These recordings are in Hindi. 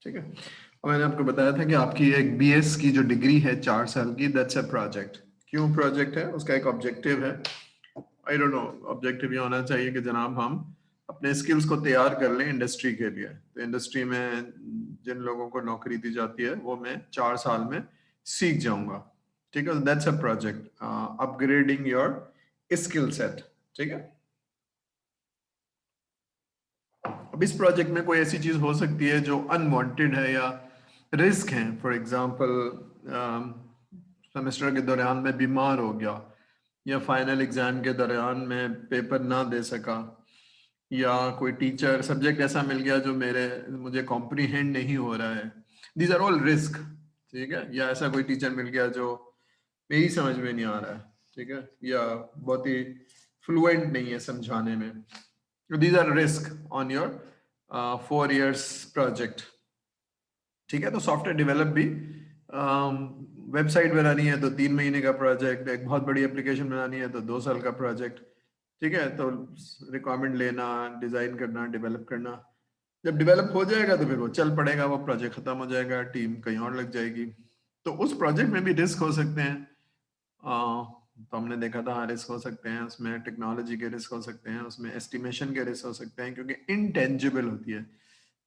ठीक है। और मैंने आपको बताया था कि आपकी एक बीएस की जो डिग्री है 4 साल की, दैट्स अ प्रोजेक्ट। क्यों प्रोजेक्ट है? उसका एक ऑब्जेक्टिव है। आई डोंट नो, ऑब्जेक्टिव ये होना चाहिए कि जनाब हम अपने स्किल्स को तैयार कर लें इंडस्ट्री के लिए। तो इंडस्ट्री में जिन लोगों को नौकरी दी जाती है वो मैं 4 साल में सीख जाऊंगा। ठीक है, that's a project, upgrading your skill set. ठीक है। अब इस प्रोजेक्ट में कोई ऐसी चीज हो सकती है जो अनवांटेड है या रिस्क है। फॉर एग्जांपल, सेमेस्टर के दौरान में बीमार हो गया, या फाइनल एग्जाम के दौरान में पेपर ना दे सका, या कोई टीचर सब्जेक्ट ऐसा मिल गया जो मुझे कॉम्प्रीहेंड नहीं हो रहा है। These are all risk. ठीक है। या ऐसा कोई टीचर मिल गया जो मेरी समझ में नहीं आ रहा है। ठीक है। या बहुत ही फ्लुएंट नहीं है समझाने में। These are risk on your 4 years project. ठीक है। तो सॉफ्टवेयर डेवलप भी, वेबसाइट बनानी है तो 3 महीने का प्रोजेक्ट, एक बहुत बड़ी एप्लीकेशन बनानी है तो 2 साल का प्रोजेक्ट। ठीक है। तो रिक्वायरमेंट लेना, डिजाइन करना, डेवलप करना, जब डेवलप हो जाएगा तो फिर वो चल पड़ेगा, वो प्रोजेक्ट खत्म हो जाएगा, टीम कहीं और लग जाएगी। तो उस प्रोजेक्ट में भी रिस्क हो सकते हैं। तो हमने देखा था, हाँ, रिस्क हो सकते हैं उसमें, टेक्नोलॉजी के रिस्क हो सकते हैं उसमें, एस्टिमेशन के रिस्क हो सकते हैं, क्योंकि इनटेंजिबल होती है।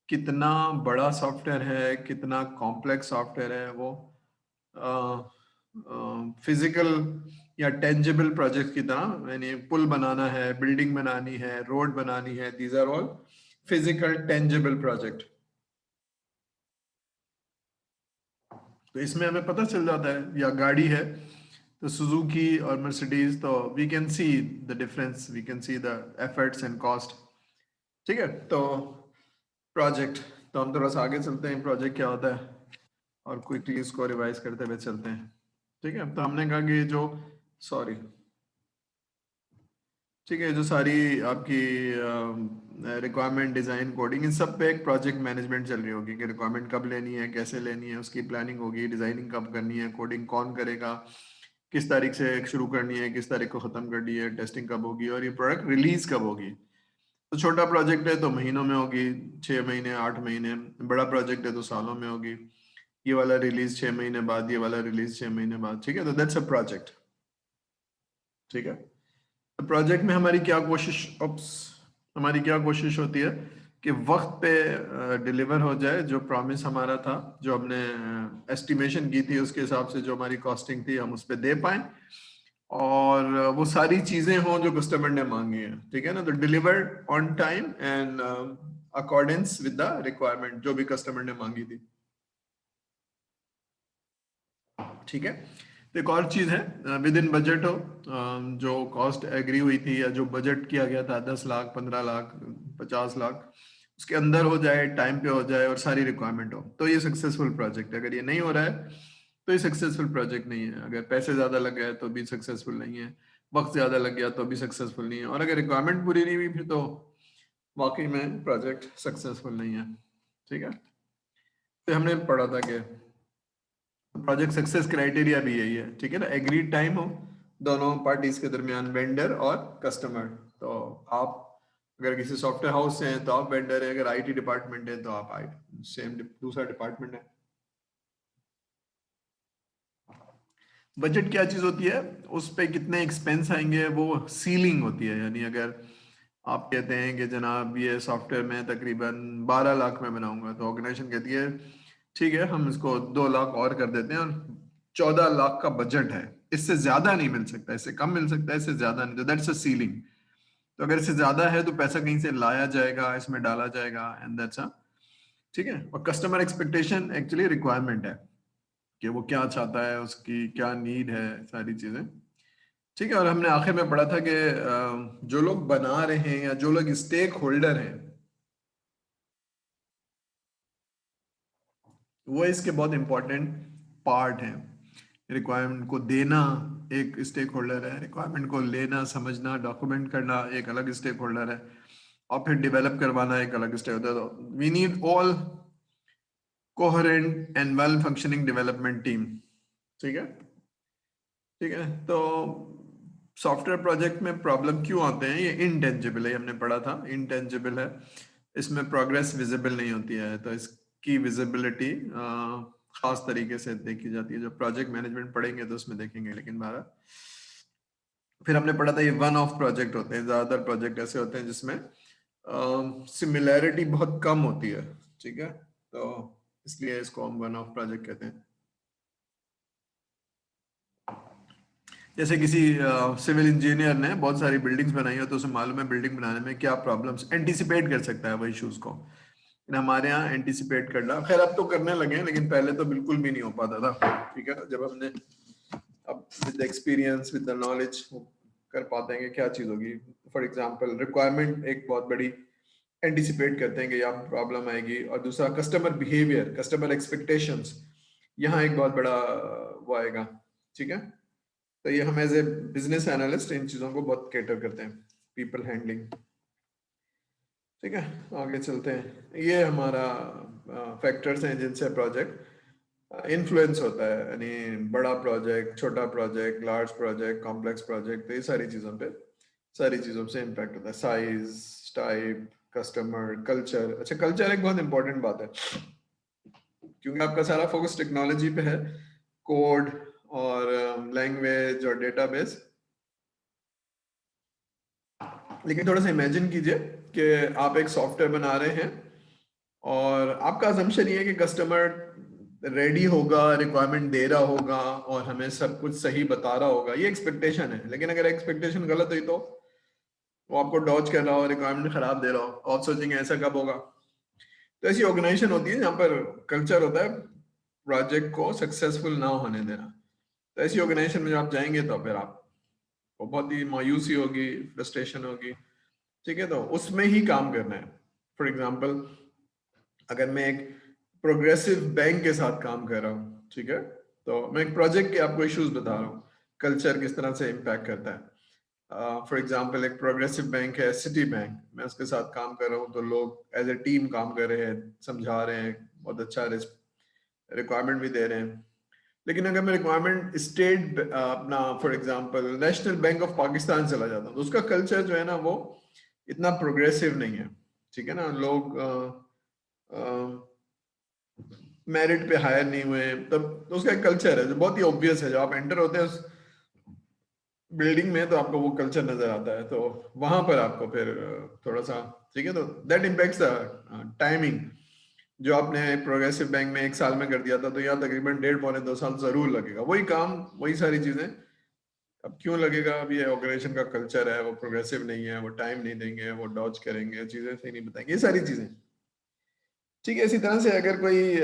कितना बड़ा सॉफ्टवेयर है, कितना कॉम्प्लेक्स सॉफ्टवेयर है वो, फिजिकल या टेंजिबल प्रोजेक्ट की तरह, यानी पुल बनाना है, बिल्डिंग बनानी है, रोड बनानी है, these are all physical tangible project. तो इसमें हमें पता चल जाता है, या गाड़ी है तो सुजुकी और मर्सिडीज, तो we can see the difference, we can see the efforts and cost. ठीक है। तो प्रोजेक्ट, तो हम थोड़ा सा आगे चलते हैं, प्रोजेक्ट क्या होता है, और क्विकली इसको रिवाइज करते हुए चलते हैं। ठीक है। तो हमने कहा कि जो, सॉरी, ठीक है, जो सारी आपकी रिक्वायरमेंट, डिजाइन, कोडिंग, इन सब पे एक प्रोजेक्ट मैनेजमेंट चल रही होगी कि रिक्वायरमेंट कब लेनी है, कैसे लेनी है, उसकी प्लानिंग होगी, डिजाइनिंग कब करनी है, कोडिंग कौन करेगा, किस तारीख से शुरू करनी है, किस तारीख को खत्म करनी है, टेस्टिंग कब होगी, और ये प्रोडक्ट रिलीज कब होगी। तो छोटा प्रोजेक्ट है तो महीनों में होगी, 6 महीने, 8 महीने। बड़ा प्रोजेक्ट है तो सालों में होगी। ये वाला रिलीज 6 महीने बाद, ये वाला रिलीज 6 महीने बाद। ठीक है। तो दैट्स अ प्रोजेक्ट। ठीक है। तो प्रोजेक्ट में हमारी क्या कोशिश, हमारी क्या कोशिश होती है कि वक्त पे डिलीवर हो जाए, जो प्रॉमिस हमारा था, जो हमने एस्टिमेशन की थी, उसके हिसाब से जो हमारी कॉस्टिंग थी हम उस पर दे पाए, और वो सारी चीजें हों जो कस्टमर ने मांगी है। ठीक है ना। तो delivered on time and accordance with the requirement जो भी कस्टमर ने मांगी थी। ठीक है। तो एक और चीज है, विद इन बजट हो, जो कॉस्ट एग्री हुई थी या जो बजट किया गया था, 10 लाख, 15 लाख, 50 लाख, उसके अंदर हो जाए, टाइम पे हो जाए, और सारी रिक्वायरमेंट हो, तो ये सक्सेसफुल प्रोजेक्ट है। अगर ये नहीं हो रहा है तो ये सक्सेसफुल प्रोजेक्ट नहीं है। अगर पैसे ज्यादा लग गए तो भी सक्सेसफुल नहीं है, वक्त ज्यादा लग गया तो भी सक्सेसफुल नहीं है, और अगर रिक्वायरमेंट पूरी नहीं हुई फिर तो वाकई में प्रोजेक्ट सक्सेसफुल नहीं है। ठीक है। तो हमने पढ़ा था कि प्रोजेक्ट सक्सेस क्राइटेरिया भी यही है। ठीक है ना। एग्रीड टाइम हो दोनों पार्टीज के दरमियान, वेंडर और कस्टमर। तो आप अगर किसी सॉफ्टवेयर हाउस से हैं तो आप वेंडर है, अगर आईटी डिपार्टमेंट है तो आप सेम दूसरा डिपार्टमेंट है। बजट क्या चीज होती है, उस पे कितने एक्सपेंस आएंगे, वो सीलिंग होती है। यानी अगर आप कहते हैं कि जनाब ये सॉफ्टवेयर मैं तकरीबन 12 लाख में बनाऊंगा, तो ऑर्गेनाइजेशन कहती है ठीक है, हम इसको 2 लाख और कर देते हैं, और 14 लाख का बजट है, इससे ज्यादा नहीं मिल सकता, इससे कम मिल सकता है, इससे ज्यादा नहीं। तो दैट्स अ सीलिंग। तो अगर इससे ज्यादा है तो पैसा कहीं से लाया जाएगा, इसमें डाला जाएगा, एंड दैट्स अ, ठीक है। और कस्टमर एक्सपेक्टेशन एक्चुअली रिक्वायरमेंट है कि वो क्या चाहता है, उसकी क्या नीड है, सारी चीजें। ठीक है। और हमने आखिर में पढ़ा था कि जो लोग बना रहे हैं या जो लोग स्टेक होल्डर हैं, वो इसके बहुत इंपॉर्टेंट पार्ट हैं। रिक्वायरमेंट को देना एक स्टेक होल्डर है, रिक्वायरमेंट को लेना, समझना, डॉक्यूमेंट करना एक अलग स्टेक होल्डर है, और फिर डेवलप करवाना एक अलग स्टेक होता है। तो we need all coherent and well functioning development team. ठीक है। ठीक है। तो सॉफ्टवेयर प्रोजेक्ट में प्रॉब्लम क्यों आते हैं, ये इनटेंजिबल है, हमने पढ़ा था, इनटेंजिबल है, इसमें प्रोग्रेस विजिबल नहीं होती है। तो इस की विजिबिलिटी खास तरीके से देखी जाती है। जो प्रोजेक्ट मैनेजमेंट पढ़ेंगे तो उसमें देखेंगे, लेकिन बारह फिर हमने पढ़ा था ये वन ऑफ प्रोजेक्ट होते हैं। ज्यादातर प्रोजेक्ट ऐसे होते हैं जिसमें सिमिलैरिटी बहुत कम होती है, ठीक है, तो इसलिए इसको हम वन ऑफ प्रोजेक्ट कहते हैं। जैसे किसी सिविल इंजीनियर ने बहुत सारी बिल्डिंग्स बनाई हो तो उसे मालूम है बिल्डिंग बनाने में क्या प्रॉब्लम्स, एंटिसिपेट कर सकता है वो इश्यूज को। लेकिन हमारे यहाँ एंटिसिपेट करना, खैर अब तो करने लगे हैं, लेकिन पहले तो बिल्कुल भी नहीं हो पाता था, ठीक है। जब हमने अब with experience with the knowledge कर पाते हैं कि क्या चीज होगी। फॉर एग्जांपल रिक्वायरमेंट एक बहुत बड़ी एंटिसिपेट करते हैं कि यहाँ प्रॉब्लम आएगी, और दूसरा कस्टमर बिहेवियर, कस्टमर एक्सपेक्टेशंस, यहाँ एक बहुत बड़ा वो आएगा, ठीक है। तो ये हम एज ए बिजनेस एनालिस्ट इन चीजों को बहुत कैटर करते हैं, पीपल हैंडलिंग, ठीक है। आगे चलते हैं। ये हमारा फैक्टर्स हैं जिनसे प्रोजेक्ट इन्फ्लुएंस होता है, यानी बड़ा प्रोजेक्ट, छोटा project, large project, complex project, तो ये सारी चीजों से इम्पैक्ट होता है। Size, type, customer, culture. अच्छा, कल्चर एक बहुत इंपॉर्टेंट बात है, क्योंकि आपका सारा फोकस टेक्नोलॉजी पे है, कोड और लैंग्वेज और डेटाबेस। लेकिन थोड़ा सा इमेजिन कीजिए कि आप एक सॉफ्टवेयर बना रहे हैं और आपका असम्पशन ये है कि कस्टमर रेडी होगा, रिक्वायरमेंट दे रहा होगा और हमें सब कुछ सही बता रहा होगा, ये एक्सपेक्टेशन है। लेकिन अगर एक्सपेक्टेशन गलत हुई तो वो आपको डॉज कर रहा हो, रिक्वायरमेंट खराब दे रहा हो, आप सोचेंगे ऐसा कब होगा। तो ऐसी ऑर्गेनाइजेशन होती है जहाँ पर कल्चर होता है प्रोजेक्ट को सक्सेसफुल ना होने देना। तो ऐसी ऑर्गेनाइजेशन में जब आप जाएंगे तो फिर आपको बहुत ही मायूसी होगी, फ्रस्ट्रेशन होगी, ठीक है। तो उसमें ही काम करना है। फॉर एग्जाम्पल, अगर मैं एक प्रोग्रेसिव बैंक के साथ काम कर रहा हूँ, ठीक है, तो मैं एक प्रोजेक्ट के आपको इश्यूज बता रहा हूँ, कल्चर किस तरह से इम्पैक्ट करता है। फॉर एग्जाम्पल, एक प्रोग्रेसिव बैंक है सिटी बैंक, मैं उसके साथ काम कर रहा हूँ तो लोग एज ए टीम काम कर रहे हैं, समझा रहे हैं, बहुत अच्छा रिक्वायरमेंट भी दे रहे हैं। लेकिन अगर मैं रिक्वायरमेंट स्टेट अपना for example national bank of Pakistan चला जाता हूँ तो उसका कल्चर जो है ना वो इतना प्रोग्रेसिव नहीं है, ठीक है ना। लोग मेरिट पे हायर नहीं हुए, तब तो उसका एक कल्चर है जो बहुत ही ऑब्वियस है। जब आप एंटर होते हैं उस बिल्डिंग में तो आपको वो कल्चर नजर आता है, तो वहां पर आपको फिर थोड़ा सा, ठीक है, तो दैट इम्पैक्ट्स द टाइमिंग। जो आपने प्रोग्रेसिव बैंक में 1 साल में कर दिया था तो यहाँ तकरीबन 1.5 पौने 2 साल जरूर लगेगा, वही काम वही सारी चीजें। अब क्यों लगेगा? अब ये ऑर्गेनाइजेशन का कल्चर है, वो प्रोग्रेसिव नहीं है, वो टाइम नहीं देंगे, वो डॉज करेंगे, चीजें सही नहीं बताएंगे, ये सारी चीजें, ठीक है। इसी तरह से अगर कोई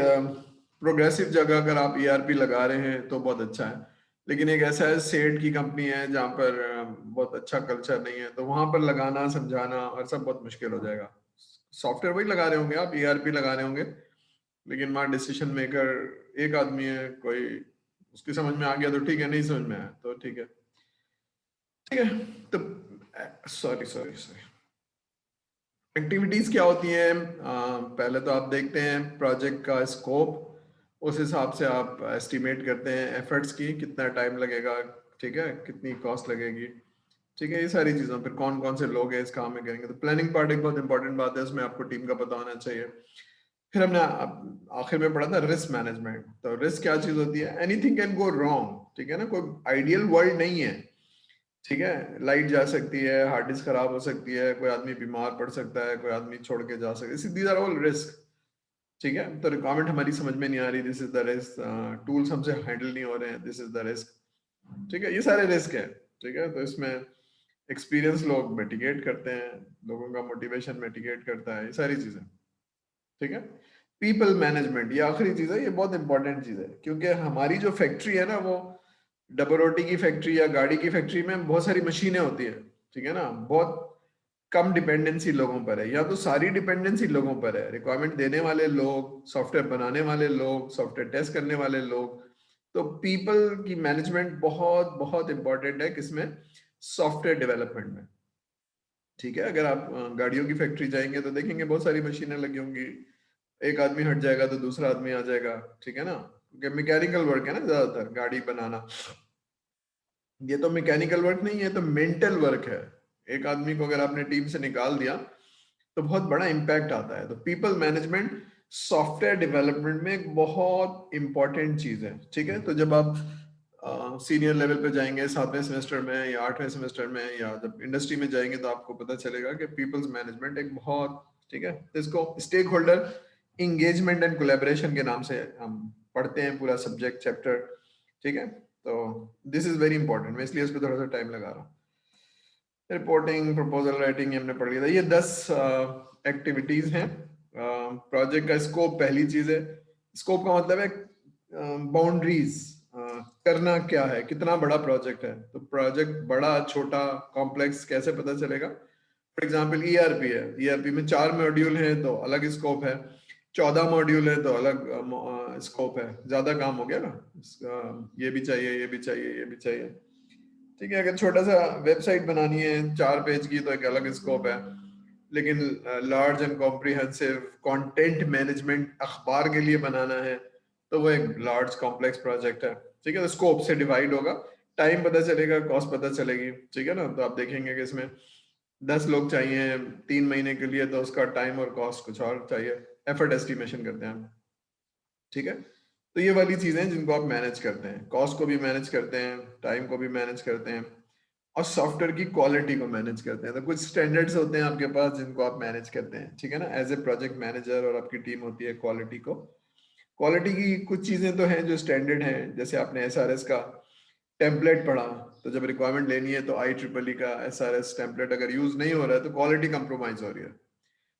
प्रोग्रेसिव जगह अगर आप ईआरपी लगा रहे हैं तो बहुत अच्छा है, लेकिन एक ऐसा है सेठ की कंपनी है जहाँ पर बहुत अच्छा कल्चर नहीं है, तो वहां पर लगाना, समझाना और सब बहुत मुश्किल हो जाएगा। सॉफ्टवेयर वही लगा रहे होंगे आप, ईआरपी लगा रहे होंगे, लेकिन वहाँ डिसीजन मेकर एक आदमी है, कोई उसकी समझ में आ गया तो ठीक है, नहीं समझ में आया तो ठीक है, ठीक है। तो सॉरी सॉरी सॉरी एक्टिविटीज क्या होती हैं? पहले तो आप देखते हैं प्रोजेक्ट का स्कोप, उस हिसाब से आप एस्टिमेट करते हैं एफर्ट्स की, कितना टाइम लगेगा, ठीक है, कितनी कॉस्ट लगेगी, ठीक है, ये सारी चीज़ों। फिर कौन कौन से लोग हैं इस काम में करेंगे, तो प्लानिंग पार्ट एक बहुत इंपॉर्टेंट बात है, उसमें आपको टीम का पता होना चाहिए। फिर हमने आखिर में पढ़ा था रिस्क मैनेजमेंट। तो रिस्क क्या चीज़ होती है? एनीथिंग कैन गो रॉन्ग, ठीक है ना, कोई आइडियल वर्ल्ड नहीं है, ठीक है। लाइट जा सकती है, हार्ड डिस्क खराब हो सकती है, कोई आदमी बीमार पड़ सकता है, कोई आदमी छोड़ के जा सकता है, दीज आर ऑल रिस्क, ठीक है। तो रिक्वायरमेंट हमारी समझ में नहीं आ रही, this is the risk. Tools हमसे हैंडल नहीं हो रहे हैं, दिस इज द रिस्क, ठीक है। ये सारे रिस्क है, ठीक है। तो इसमें एक्सपीरियंस लोग मिटिगेट करते हैं, लोगों का मोटिवेशन मिटिगेट करता है, ये सारी चीजें, ठीक है। पीपल मैनेजमेंट, ये आखिरी चीज है, ये बहुत इंपॉर्टेंट चीज है, क्योंकि हमारी जो फैक्ट्री है ना, वो डबल रोटी की फैक्ट्री या गाड़ी की फैक्ट्री में बहुत सारी मशीनें होती है, ठीक है ना। बहुत कम डिपेंडेंसी लोगों पर है, या तो सारी डिपेंडेंसी लोगों पर है, रिक्वायरमेंट देने वाले लोग, सॉफ्टवेयर बनाने वाले लोग, सॉफ्टवेयर टेस्ट करने वाले लोग। तो पीपल की मैनेजमेंट बहुत बहुत इंपॉर्टेंट है किसमें? सॉफ्टवेयर डेवलपमेंट में, ठीक है। अगर आप गाड़ियों की फैक्ट्री जाएंगे तो देखेंगे बहुत सारी मशीनें लगी होंगी, एक आदमी हट जाएगा तो दूसरा आदमी आ जाएगा, ठीक है ना, क्योंकि मैकेनिकल वर्क है ना ज्यादातर गाड़ी बनाना। ये तो मैकेनिकल वर्क नहीं है, तो मेंटल वर्क है। एक आदमी को अगर आपने टीम से निकाल दिया तो बहुत बड़ा इंपैक्ट आता है। तो पीपल मैनेजमेंट सॉफ्टवेयर डेवलपमेंट में एक बहुत इंपॉर्टेंट चीज है, ठीक है। तो जब आप सीनियर लेवल पे जाएंगे 7वें सेमेस्टर में या 8वें सेमेस्टर में, या जब इंडस्ट्री में जाएंगे, तो आपको पता चलेगा कि पीपल्स मैनेजमेंट एक बहुत, ठीक है, इसको stake holder engagement and collaboration के नाम से हम पढ़ते हैं पूरा सब्जेक्ट चैप्टर, ठीक है। तो दिस इज वेरी इंपॉर्टेंट, मैं इसलिए इस पर थोड़ा सा टाइम लगा रहा हूँ। रिपोर्टिंग, प्रपोजल राइटिंग हमने पढ़ लिया था। ये 10 एक्टिविटीज हैं। प्रोजेक्ट का स्कोप पहली चीज है। स्कोप का मतलब है बाउंड्रीज, करना क्या है, कितना बड़ा प्रोजेक्ट है। तो प्रोजेक्ट बड़ा, छोटा, कॉम्प्लेक्स कैसे पता चलेगा? फॉर एग्जाम्पल ईआरपी है, ईआरपी में 4 मॉड्यूल है तो अलग स्कोप है, 14 मॉड्यूल है तो अलग स्कोप है। ज्यादा काम हो गया ना, ये भी चाहिए, ये भी चाहिए, ये भी चाहिए, ठीक है। अगर छोटा सा वेबसाइट बनानी है 4 पेज की तो एक अलग स्कोप है, लेकिन large and comprehensive content management अखबार के लिए बनाना है तो वो एक लार्ज कॉम्प्लेक्स प्रोजेक्ट है, ठीक है। तो स्कोप से डिवाइड होगा, टाइम पता चलेगा, कॉस्ट पता चलेगी, ठीक है ना। तो आप देखेंगे कि इसमें 10 लोग चाहिए 3 महीने के लिए, तो उसका टाइम और कॉस्ट कुछ और चाहिए, एफर्ट एस्टिमेशन करते हैं हम, ठीक है। तो ये वाली चीजें जिनको आप मैनेज करते हैं, कॉस्ट को भी मैनेज करते हैं, टाइम को भी मैनेज करते हैं, और सॉफ्टवेयर की क्वालिटी को मैनेज करते हैं। तो कुछ स्टैंडर्ड्स होते हैं आपके पास जिनको आप मैनेज करते हैं, ठीक है ना, एज ए प्रोजेक्ट मैनेजर। और आपकी टीम होती है क्वालिटी को, क्वालिटी की कुछ चीजें तो हैं जो स्टैंडर्ड हैं। जैसे आपने एसआरएस का टेम्पलेट पढ़ा, तो जब रिक्वायरमेंट लेनी है तो IEEE का एसआरएस टेम्पलेट अगर यूज नहीं हो रहा है तो क्वालिटी कंप्रोमाइज हो रही है।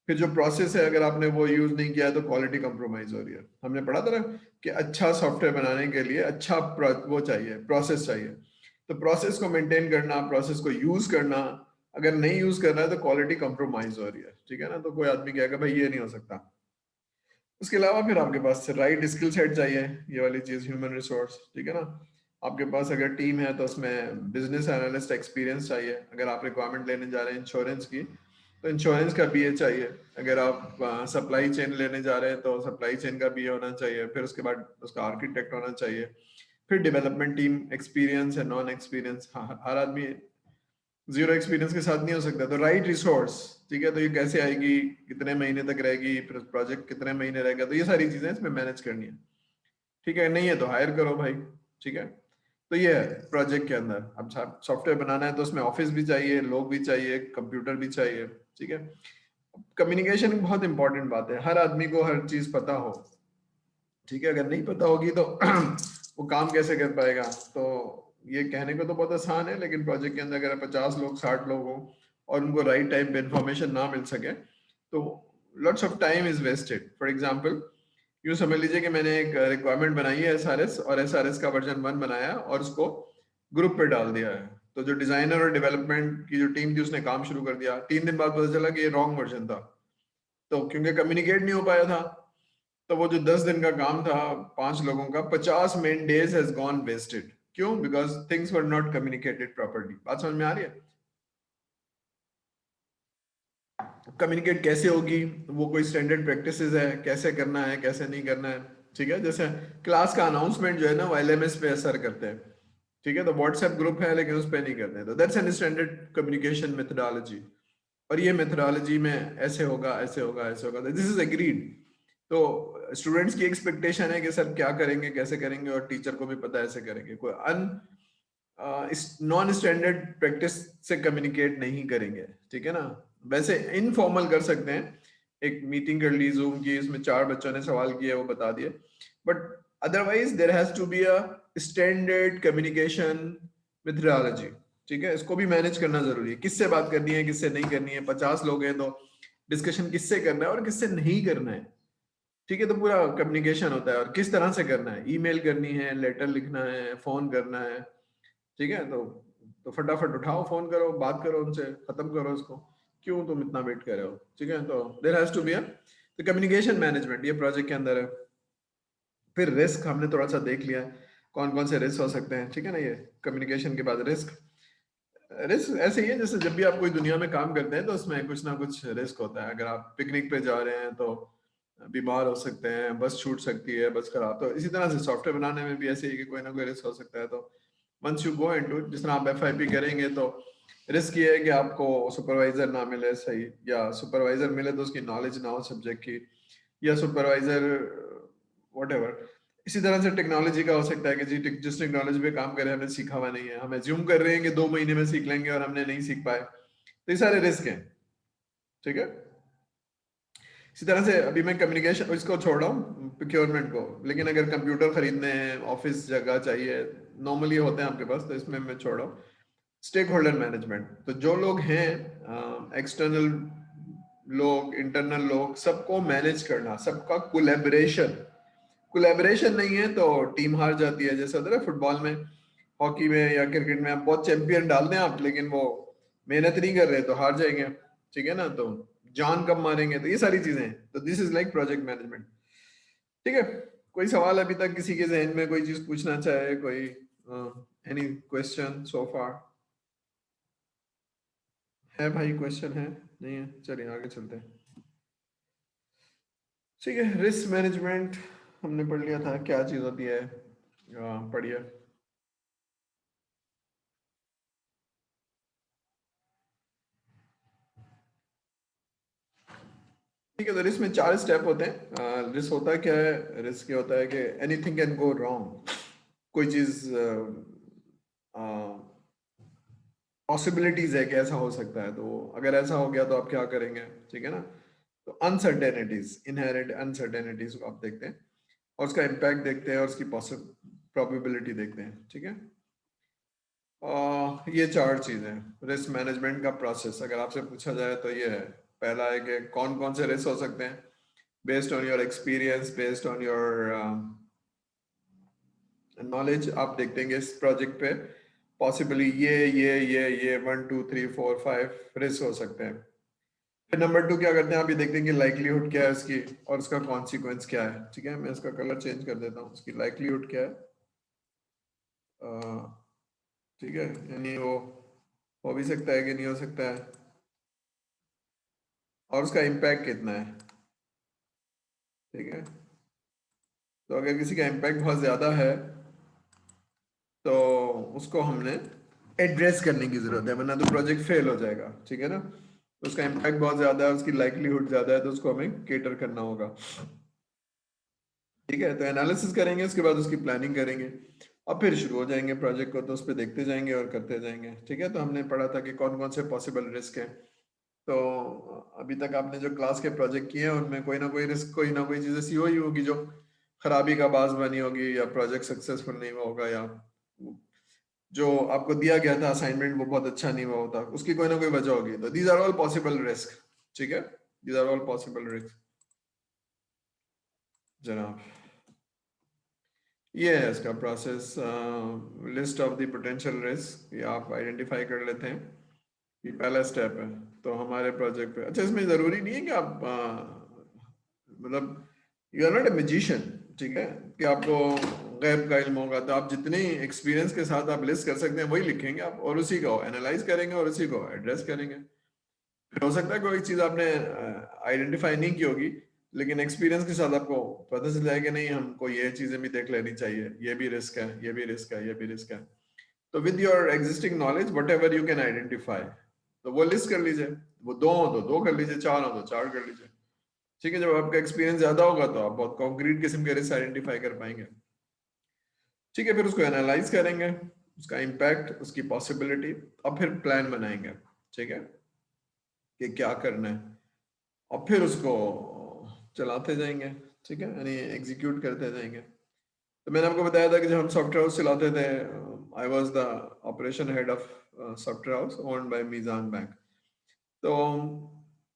फिर जो प्रोसेस है, अगर आपने वो यूज नहीं किया है तो क्वालिटी कंप्रोमाइज हो रही है। हमने पढ़ा था ना कि अच्छा सॉफ्टवेयर बनाने के लिए अच्छा वो चाहिए, प्रोसेस चाहिए। तो प्रोसेस को मेंटेन करना, प्रोसेस को यूज करना, अगर नहीं यूज कर रहा है तो क्वालिटी कंप्रोमाइज हो रही है, ठीक है ना। तो कोई आदमी कहेगा भाई ये नहीं हो सकता। उसके अलावा फिर आपके पास राइट स्किल सेट चाहिए, ये वाली चीज, ह्यूमन रिसोर्स, ठीक है ना। आपके पास अगर टीम है तो उसमें बिजनेस एनालिस्ट एक्सपीरियंस चाहिए। अगर आप रिक्वायरमेंट लेने जा रहे हैं इंश्योरेंस की तो इंश्योरेंस का BA चाहिए। अगर आप सप्लाई चेन लेने जा रहे हैं तो सप्लाई चेन का BA होना चाहिए। फिर उसके बाद उसका आर्किटेक्ट होना चाहिए। फिर डेवलपमेंट टीम एक्सपीरियंस है, नॉन एक्सपीरियंस, हर आदमी जीरो एक्सपीरियंस के साथ नहीं हो सकता। तो राइट रिसोर्स, ठीक है, तो ये कैसे आएगी, कितने महीने तक रहेगी, फिर प्रोजेक्ट कितने महीने रहेगा, तो ये सारी चीजें इसमें मैनेज करनी है, ठीक है। नहीं है तो हायर करो भाई, ठीक है। तो ये है प्रोजेक्ट के अंदर। अब सॉफ्टवेयर बनाना है तो उसमें ऑफिस भी चाहिए, लोग भी चाहिए, कंप्यूटर भी चाहिए, ठीक है। कम्युनिकेशन बहुत इंपॉर्टेंट बात है, हर आदमी को हर चीज पता हो, ठीक है। अगर नहीं पता होगी तो वो काम कैसे कर पाएगा? तो ये कहने को तो बहुत आसान है, लेकिन प्रोजेक्ट के अंदर अगर 50 लोग, 60 लोग हो और उनको राइट टाइम पे इंफॉर्मेशन ना मिल सके तो lots of time is wasted. For example, यूँ समझ लीजिए कि मैंने एक रिक्वायरमेंट बनाई है एसआरएस, और एसआरएस का वर्जन 1 बनाया और उसको ग्रुप पे डाल दिया है। तो जो डिजाइनर और डेवलपमेंट की जो टीम थी उसने काम शुरू कर दिया। 3 दिन बाद पता चला कि ये रॉन्ग वर्जन था, तो क्योंकि कम्युनिकेट नहीं हो पाया था, तो वो जो 10 दिन का काम था 5 लोगों का, 50 man days has gone wasted. क्यों? Because things were not communicated properly. बात समझ में आ रही है? कम्युनिकेट कैसे होगी, वो कोई स्टैंडर्ड प्रैक्टिसेस है, कैसे करना है, कैसे नहीं करना है, ठीक है। जैसे क्लास का अनाउंसमेंट जो है ना, वो LMS पे असर करते हैं, ठीक है। तो व्हाट्सएप ग्रुप है लेकिन उस पर नहीं करते हैं, तो that's an standard communication methodology. और ये मेथोडोलॉजी में ऐसे होगा, ऐसे होगा, ऐसे होगा, दिस इज एग्रीड। तो स्टूडेंट्स की एक्सपेक्टेशन है कि सर क्या करेंगे, कैसे करेंगे, और टीचर को भी पता है ऐसे करेंगे। कोई नॉन स्टैंडर्ड प्रैक्टिस से कम्युनिकेट नहीं करेंगे, ठीक है ना। वैसे इनफॉर्मल कर सकते हैं, एक मीटिंग कर ली जूम की, इसमें 4 बच्चों ने सवाल किए, वो बता दिए, but otherwise there has to be a standard communication methodology, ठीक है। इसको भी मैनेज करना जरूरी है, किससे बात करनी है, किससे नहीं करनी है। 50 लोग हैं तो डिस्कशन किससे करना है और किससे नहीं करना है, ठीक है। तो पूरा कम्युनिकेशन होता है, और किस तरह से करना है, ईमेल करनी है, लेटर लिखना है, फोन करना है, ठीक है। तो फटाफट उठाओ, फोन करो, बात करो उनसे, खत्म करो उसको, क्यों तुम इतना वेट कर रहे हो, ठीक है। तो there has to be a तो कम्युनिकेशन मैनेजमेंट ये प्रोजेक्ट के अंदर है। फिर रिस्क हमने थोड़ा सा देख लिया, कौन कौन से रिस्क हो सकते हैं, ठीक है ना। ये कम्युनिकेशन के बाद रिस्क, रिस्क ऐसे ही है जैसे जब भी आप कोई दुनिया में काम करते हैं तो उसमें कुछ ना कुछ रिस्क होता है। अगर आप पिकनिक पे जा रहे हैं तो बीमार हो सकते हैं, बस छूट सकती है, बस खराब। तो इसी तरह से सॉफ्टवेयर बनाने में भी ऐसे ही कि कोई ना कोई रिस्क हो सकता है। तो वंस यू गो इनटू, जिस तरह आप FIP करेंगे तो रिस्क ये है कि आपको सुपरवाइजर ना मिले सही, या सुपरवाइजर मिले तो उसकी नॉलेज ना हो सब्जेक्ट की, या सुपरवाइजर, व्हाटएवर। इसी तरह से टेक्नोलॉजी का हो सकता है कि जी जिस टेक्नोलॉजी पे काम कर रहे हैं हमने सीखा हुआ नहीं है, हम एज्यूम कर रहे हैं कि 2 महीने में सीख लेंगे और हमने नहीं सीख पाए, तो ये सारे रिस्क हैं, ठीक है। इसी तरह से अभी मैं कम्युनिकेशन इसको छोड़ रहा हूँ प्रोक्योरमेंट को, लेकिन अगर कंप्यूटर खरीदने हैं, ऑफिस जगह चाहिए, नॉर्मली होते हैं आपके पास, तो इसमें मैं छोड़ रहा हूँ। स्टेक होल्डर मैनेजमेंट, तो जो लोग हैं एक्सटर्नल लोग, इंटरनल लोग, सबको मैनेज करना, सबका कोलैबोरेशन। कोलैबोरेशन नहीं है तो टीम हार जाती है। जैसे होता है फुटबॉल में, हॉकी में या क्रिकेट में, आप बहुत चैंपियन डाल दें आप, लेकिन वो मेहनत नहीं कर रहे तो हार जाएंगे, ठीक है ना। तो जान कब मारेंगे, तो ये सारी चीजें हैं। तो this is like project management, ठीक है। कोई सवाल अभी तक किसी के जहन में, कोई चीज पूछना चाहे कोई? एनी क्वेश्चन सो फार? है भाई, क्वेश्चन है? नहीं है, चलिए आगे चलते हैं। ठीक है, रिस्क मैनेजमेंट हमने पढ़ लिया था, क्या चीज होती है, पढ़िए। ठीक है, तो रिस्क में 4 स्टेप होते हैं। रिस्क होता है क्या है? रिस्क ये होता है कि एनीथिंग कैन गो रॉन्ग, कोई चीज पॉसिबिलिटीज है कि ऐसा हो सकता है, तो अगर ऐसा हो गया तो आप क्या करेंगे, ठीक है ना। तो अनसर्टेनिटीज, इनहेरेंट अनसर्टेनिटीज को आप देखते हैं, और उसका इम्पैक्ट देखते हैं, और उसकी प्रोबेबिलिटी देखते हैं, ठीक है। ये 4 चीजें रिस्क मैनेजमेंट का प्रोसेस अगर आपसे पूछा जाए तो ये है। पहला है कि कौन कौन से रिस्क हो सकते हैं, based on your experience, based on your knowledge, आप देखते हैं इस प्रोजेक्ट पे पॉसिबली ये 1 2 3 4 5 रिस्क हो सकते हैं। फिर नंबर 2 क्या करते हैं, आप ये देखते हैं कि लाइक्लीहुड क्या है इसकी, और उसका कॉन्सिक्वेंस क्या है, ठीक है। मैं इसका कलर चेंज कर देता हूँ, उसकी लाइक्लीहुड क्या है, ठीक है, यानी वो हो भी सकता है कि नहीं हो सकता है, और उसका इम्पैक्ट कितना है, ठीक है। तो अगर किसी का इम्पैक्ट बहुत ज़्यादा है तो उसको हमने एड्रेस करने की ज़रूरत है, वरना तो प्रोजेक्ट फेल हो जाएगा, ठीक है ना। तो उसका इम्पैक्ट बहुत ज़्यादा है, उसकी लाइक्लीहुड ज़्यादा है, तो उसको हमें केटर करना होगा, ठीक है। तो एनालिसिस करेंगे, उसके बाद उसकी प्लानिंग करेंगे, और फिर शुरू हो जाएंगे प्रोजेक्ट को, तो उस पर देखते जाएंगे और करते जाएंगे, ठीक है। तो हमने पढ़ा था कि कौन कौन से पॉसिबल रिस्क हैं। तो अभी तक आपने जो क्लास के प्रोजेक्ट किए हैं उनमें कोई ना कोई रिस्क, कोई ना कोई चीज़ ऐसी हुई होगी जो खराबी का बाज बनी होगी, या प्रोजेक्ट सक्सेसफुल नहीं हुआ होगा, या जो आपको दिया गया था असाइनमेंट वो बहुत अच्छा नहीं हुआ होता, उसकी कोई ना कोई वजह होगी। तो these are all possible risk, ठीक है, these are all possible risk जनाब। ये है इसका process, list of the potential risk, ये आप आइडेंटिफाई कर लेते हैं, ये पहला स्टेप है। तो हमारे प्रोजेक्ट पे, अच्छा इसमें ज़रूरी नहीं है कि आप मतलब you are not a magician, ठीक है, कि आपको गैब का इल्म होगा। तो आप जितने एक्सपीरियंस के साथ आप लिस्ट कर सकते हैं वही लिखेंगे आप, और उसी को एनालाइज करेंगे और उसी को एड्रेस करेंगे। फिर हो सकता है कोई चीज़ आपने आइडेंटिफाई नहीं की होगी, लेकिन एक्सपीरियंस के साथ आपको पता चल जाएगा नहीं, हमको ये चीज़ें भी देख लेनी चाहिए, ये भी रिस्क है, ये भी रिस्क है, ये भी रिस्क है। तो with your existing knowledge what ever you can identify, तो वो लिस्ट कर लीजिए। वो 2 हो तो 2 कर लीजिए, 4 हो तो 4 कर लीजिए, ठीक है। जब आपका एक्सपीरियंस ज्यादा होगा तो आप बहुत कॉन्क्रीट किस्म के रिस्क आइडेंटिफाई कर पाएंगे, ठीक है। फिर उसको एनालाइज करेंगे, उसका इम्पैक्ट, उसकी पॉसिबिलिटी, और फिर प्लान बनाएंगे, ठीक है, कि क्या करना है, और फिर उसको चलाते जाएंगे, ठीक है, यानी एग्जीक्यूट करते जाएंगे। तो मैंने आपको बताया था कि जब हम सॉफ्टवेयर हाउस चलाते थे, I was the operation head of software house owned by Meezan bank. तो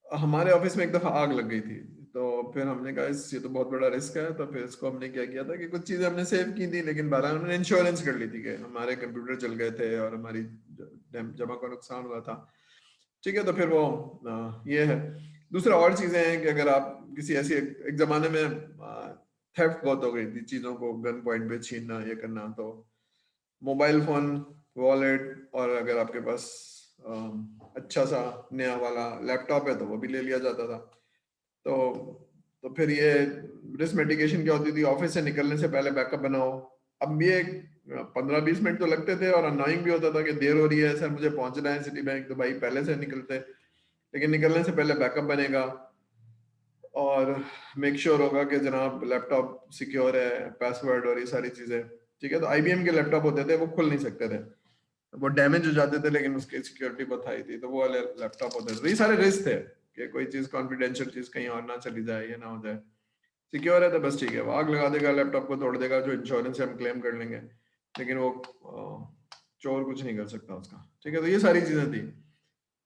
हमारे ऑफिस में एक दफ़ा आग लग गई थी, तो फिर हमने कहा इस ये तो बहुत बड़ा रिस्क है। तो फिर इसको हमने क्या किया था कि कुछ चीज़ें हमने सेव की थी, लेकिन बारह हमने इंश्योरेंस कर ली थी कि हमारे कंप्यूटर जल गए थे और हमारी जमा का नुकसान हुआ था, ठीक है। तो फिर वो ये है। दूसरा और चीज़ें हैं कि अगर आप किसी ऐसी एक ज़माने में थेफ्ट बहुत हो गई थी, चीज़ों को गन पॉइंट पे छीनना, ये करना, तो मोबाइल फ़ोन, वॉलेट, और अगर आपके पास अच्छा सा नया वाला लैपटॉप है तो वो भी ले लिया जाता था। तो फिर ये रिस्क मिटिगेशन क्या होती थी, ऑफिस से निकलने से पहले बैकअप बनाओ। अब ये 15-20 मिनट तो लगते थे, और अनोइंग भी होता था कि देर हो रही है सर, मुझे पहुंचना है सिटी बैंक, तो भाई पहले से निकलते, लेकिन निकलने से पहले बैकअप बनेगा। और मेक श्योर होगा कि जनाब लैपटॉप सिक्योर है, पासवर्ड और ये सारी चीजें, ठीक है। तो आईबीएम के लैपटॉप होते थे वो खुल नहीं सकते थे, वो डैमेज हो जाते थे, लेकिन उसकी सिक्योरिटी बहुत हाई थी, तो वो वाले लैपटॉप होते थे। तो ये सारे रिस्क थे कि कोई चीज कॉन्फिडेंशियल चीज कहीं और ना चली जाए या ना हो जाए। सिक्योर है तो बस ठीक है, वो आग लगा देगा, लैपटॉप को तोड़ देगा, जो इंश्योरेंस है हम क्लेम कर लेंगे, लेकिन वो चोर कुछ नहीं कर सकता उसका, ठीक है। तो ये सारी चीजें थी,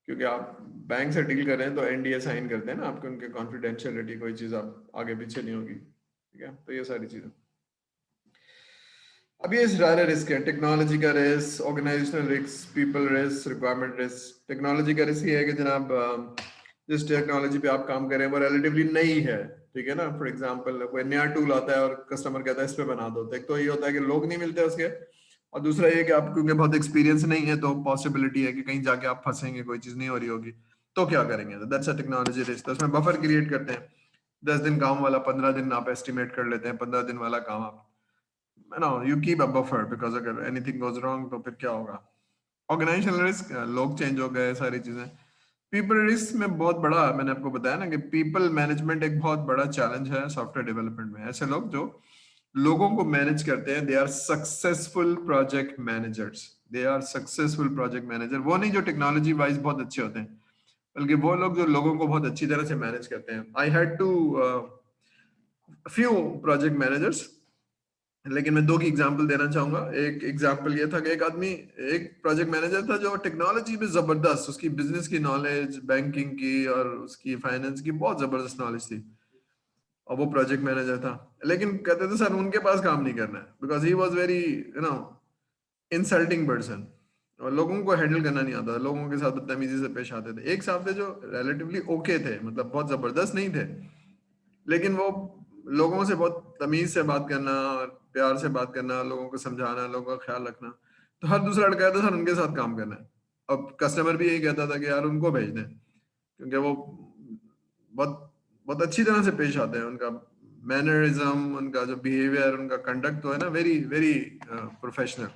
क्योंकि आप बैंक से डील कर रहे हैं तो एनडीए साइन करते हैं ना आपके, उनके कॉन्फिडेंशियलिटी, कोई चीज आप आगे पीछे नहीं होगी, ठीक है। तो ये सारी चीजें। अब ये सारे रिस्क है, टेक्नोलॉजी का risk, organizational risk, people risk, requirement risk. Technology का रिस्क ये है कि जनाब जिस टेक्नोलॉजी पे आप काम कर रहे हैं वो रिलेटिवली नई है, ठीक है ना। फॉर एग्जांपल कोई नया टूल आता है और कस्टमर कहता है इस पे बना दो, तो एक तो ये होता है कि लोग नहीं मिलते उसके, और दूसरा ये कि आप क्योंकि बहुत एक्सपीरियंस नहीं है तो पॉसिबिलिटी है कि कहीं जाके आप फंसेंगे, कोई चीज नहीं हो रही होगी, तो क्या करेंगे। तो दैट्स अ टेक्नोलॉजी रिस्क। तो उसमें बफर क्रिएट करते हैं, 10 दिन काम वाला 15 दिन आप एस्टिमेट कर लेते हैं, 15 दिन वाला काम आप no you keep a buffer, because अगर एनीथिंग गोज रॉन्ग तो फिर क्या होगा। ऑर्गेनाइजेशनल रिस्क, लोग चेंज हो गए, सारी चीजें। पीपल रिस्क में बहुत बड़ा, मैंने आपको बताया ना कि पीपल मैनेजमेंट एक बहुत बड़ा चैलेंज है सॉफ्टवेयर डेवलपमेंट में। ऐसे लोग जो लोगों को मैनेज करते हैं, they are successful project managers, they are successful project manager. वो नहीं जो टेक्नोलॉजी वाइज बहुत अच्छे होते हैं, बल्कि वो लोग जो लोगों को बहुत अच्छी तरह से मैनेज करते हैं। I had too few project managers, लेकिन मैं दो की एग्जांपल देना चाहूंगा। एक एग्जांपल ये था कि एक आदमी, एक प्रोजेक्ट मैनेजर था जो टेक्नोलॉजी में जबरदस्त, उसकी बिजनेस की नॉलेज, बैंकिंग की और उसकी फाइनेंस की बहुत जबरदस्त नॉलेज थी, और वो प्रोजेक्ट मैनेजर था। लेकिन कहते थे सर उनके पास काम नहीं करना है, because he was very insulting person, और लोगों को हैंडल करना नहीं आता, लोगों के साथ बदतमीजी से पेश आते थे। एक साहब थे जो रिलेटिवली ओके थे, मतलब बहुत जबरदस्त नहीं थे, लेकिन वो लोगों से बहुत तमीज से बात करना और प्यार से बात करना, लोगों को समझाना, लोगों का ख्याल रखना, तो हर दूसरा लड़का कहता सर उनके साथ काम करना है। अब कस्टमर भी यही कहता था कि यार उनको भेज दें, क्योंकि वो बहुत बहुत अच्छी तरह से पेश आते हैं, उनका मैनरिज्म, उनका जो बिहेवियर, उनका कंडक्ट तो है ना वेरी वेरी प्रोफेशनल।